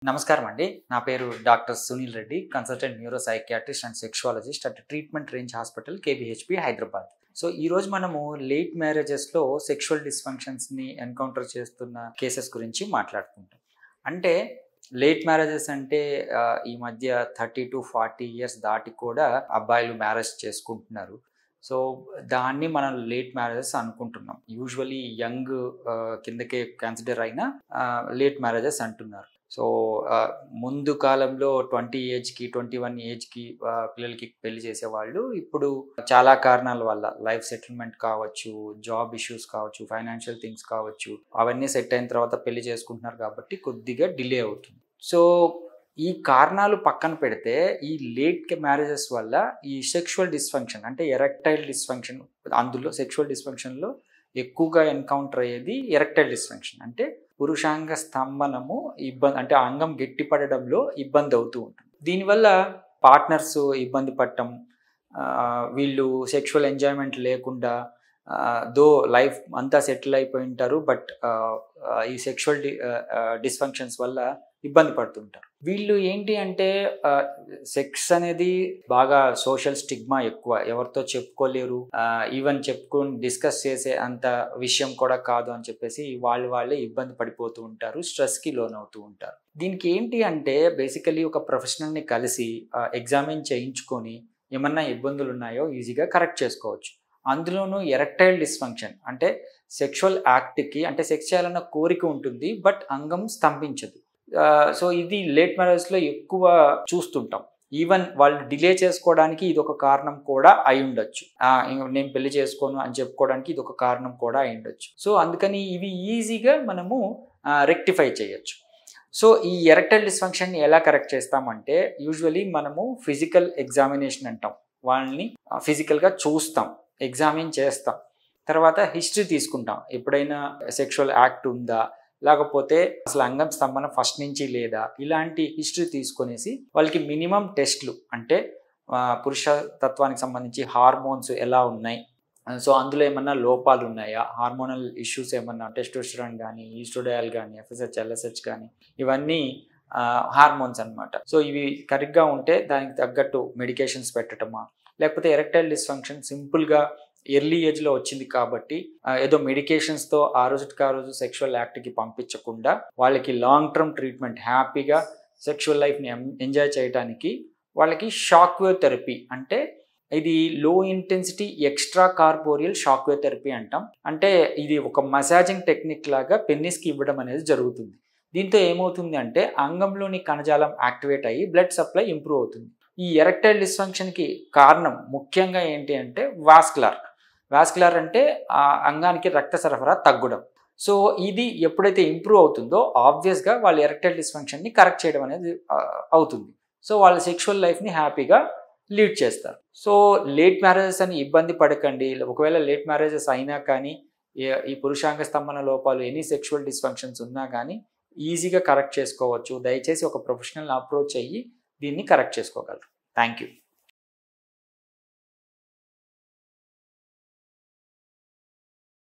నమస్కారం అండి. నా పేరు doctor Sunil Reddy, consultant neuro psychiatrist and sexologist at treatment range hospital కేబీహెచ్పి Hyderabad. So ఈరోజు మనము లేట్ మ్యారేజెస్లో సెక్షువల్ డిస్ఫంక్షన్స్ని ఎన్కౌంటర్ చేస్తున్న కేసెస్ గురించి మాట్లాడుకుంటాం. అంటే లేట్ మ్యారేజెస్ అంటే ఈ మధ్య 30 to 40 ఇయర్స్ దాటి కూడా అబ్బాయిలు మ్యారేజ్ చేసుకుంటున్నారు. సో దాన్ని మనం లేట్ మ్యారేజెస్ అనుకుంటున్నాం. యూజువలీ యంగ్ కిందకే కన్సిడర్ అయినా లేట్ మ్యారేజెస్ అంటున్నారు. సో ముందు కాలంలో 20 ఏజ్కి 21 ఏజ్కి పిల్లలకి పెళ్లి చేసేవాళ్ళు. ఇప్పుడు చాలా కారణాల వల్ల లైఫ్ సెటిల్మెంట్ కావచ్చు, జాబ్ ఇష్యూస్ కావచ్చు, ఫైనాన్షియల్ థింగ్స్ కావచ్చు, అవన్నీ సెట్ అయిన తర్వాత పెళ్లి చేసుకుంటున్నారు కాబట్టి కొద్దిగా డిలే అవుతుంది. సో ఈ కారణాలు పక్కన పెడితే ఈ లేట్ మ్యారేజెస్ వల్ల ఈ సెక్షువల్ డిస్ఫంక్షన్ అంటే ఎరెక్టైల్ డిస్ఫంక్షన్, అందులో సెక్షువల్ డిస్ఫంక్షన్లో ఎక్కువగా ఎన్కౌంటర్ అయ్యేది ఎరెక్టైల్ డిస్ఫంక్షన్. అంటే పురుషాంగ స్తంభనము ఇబ్బంది, అంటే అంగం గట్టిపడడంలో ఇబ్బంది అవుతూ ఉంటుంది. దీనివల్ల పార్ట్నర్స్ ఇబ్బంది పడటం, వీళ్ళు సెక్షువల్ ఎంజాయ్మెంట్ లేకుండా దో లైఫ్ అంతా సెటిల్ అయిపోయి ఉంటారు, బట్ ఈ సెక్షువల్ డిస్ఫంక్షన్స్ వల్ల ఇబ్బంది పడుతుంటారు. వీళ్ళు ఏంటి అంటే సెక్స్ అనేది బాగా సోషల్ స్టిగ్మా ఎక్కువ, ఎవరితో చెప్పుకోలేరు, ఈవెన్ చెప్పుకొని డిస్కస్ చేసే అంత విషయం కూడా కాదు అని చెప్పేసి వాళ్ళే ఇబ్బంది పడిపోతూ ఉంటారు, స్ట్రెస్కి లోనవుతూ ఉంటారు. దీనికి ఏంటి అంటే బేసికలీ ఒక ప్రొఫెషనల్ని కలిసి ఎగ్జామిన్ చేయించుకొని ఏమన్నా ఇబ్బందులు ఉన్నాయో ఈజీగా కరెక్ట్ చేసుకోవచ్చు. అందులోనూ ఎరెక్టైల్ డిస్ఫంక్షన్ అంటే సెక్షువల్ యాక్ట్కి, అంటే సెక్స్ చేయాలన్న కోరిక ఉంటుంది బట్ అంగం స్తంభించదు. సో ఇది లేట్ మ్యారేజ్లో ఎక్కువ చూస్తుంటాం. ఈవెన్ వాళ్ళు డిలే చేసుకోవడానికి ఇది ఒక కారణం కూడా అయి ఉండొచ్చు. నేను పెళ్లి చేసుకోను అని చెప్పుకోవడానికి ఇది ఒక కారణం కూడా అయి ఉండొచ్చు. సో అందుకని ఇవి ఈజీగా మనము రెక్టిఫై చేయొచ్చు. సో ఈ ఎరెక్టైల్ డిస్ఫంక్షన్ని ఎలా కరెక్ట్ చేస్తామంటే యూజువలీ మనము ఫిజికల్ ఎగ్జామినేషన్ అంటాం. వాళ్ళని ఫిజికల్గా చూస్తాం, ఎగ్జామిన్ చేస్తాం, తర్వాత హిస్టరీ తీసుకుంటాం. ఎప్పుడైనా సెక్షువల్ యాక్ట్ ఉందా, లేకపోతే అసలు అంగం స్తంభన ఫస్ట్ నుంచి లేదా, ఇలాంటి హిస్టరీ తీసుకొనేసి వాళ్ళకి మినిమం టెస్ట్లు, అంటే పురుష తత్వానికి సంబంధించి హార్మోన్స్ ఎలా ఉన్నాయి, సో అందులో ఏమన్నా లోపాలు ఉన్నాయా, హార్మోనల్ ఇష్యూస్ ఏమన్నా, టెస్టోస్టెరాన్ కానీ, ఈస్ట్రోడయాల్ కానీ, ఎఫ్ఎస్హెచ్ ఎల్ఎస్హెచ్ కానీ, ఇవన్నీ హార్మోన్స్ అన్నమాట. సో ఇవి కరెక్ట్గా ఉంటే దానికి తగ్గట్టు మెడికేషన్స్ పెట్టడమా, లేకపోతే ఎరెక్టైల్ డిస్ఫంక్షన్ సింపుల్గా ఎర్లీ ఏజ్లో వచ్చింది కాబట్టి ఏదో మెడికేషన్స్తో ఆ రోజు సెక్షువల్ యాక్ట్కి పంపించకుండా వాళ్ళకి లాంగ్ టర్మ్ ట్రీట్మెంట్, హ్యాపీగా సెక్షువల్ లైఫ్ని ఎంజాయ్ చేయడానికి వాళ్ళకి షాక్ వేవ్ థెరపీ, అంటే ఇది లో intensity extra corporeal shock wave therapy అంటాం. అంటే ఇది ఒక మసాజింగ్ టెక్నిక్ లాగా పెన్నిస్కి ఇవ్వడం అనేది జరుగుతుంది. దీంతో ఏమవుతుంది అంటే అంగంలోని కణజాలం యాక్టివేట్ అయ్యి బ్లడ్ సప్లై ఇంప్రూవ్ అవుతుంది. ఈ ఎరెక్టైల్ డిస్ఫంక్షన్కి కారణం ముఖ్యంగా ఏంటి అంటే వాస్కులర్ అంటే ఆ అంగానికి రక్త సరఫరా తగ్గడం. సో ఇది ఎప్పుడైతే ఇంప్రూవ్ అవుతుందో ఆబ్వియస్గా వాళ్ళ ఎరెక్టైల్ డిస్ఫంక్షన్ని కరెక్ట్ చేయడం అనేది అవుతుంది. సో వాళ్ళ సెక్షువల్ లైఫ్ని హ్యాపీగా లీడ్ చేస్తారు. సో లేట్ మ్యారేజెస్ అని ఇబ్బంది పడకండి. ఒకవేళ లేట్ మ్యారేజెస్ అయినా కానీ ఈ పురుషాంగ స్తంభన లోపాలు, ఎనీ సెక్షువల్ డిస్ఫంక్షన్స్ ఉన్నా కానీ ఈజీగా కరెక్ట్ చేసుకోవచ్చు. దయచేసి ఒక ప్రొఫెషనల్ అప్రోచ్ అయ్యి దీన్ని కరెక్ట్ చేసుకోగలరు. Thank you.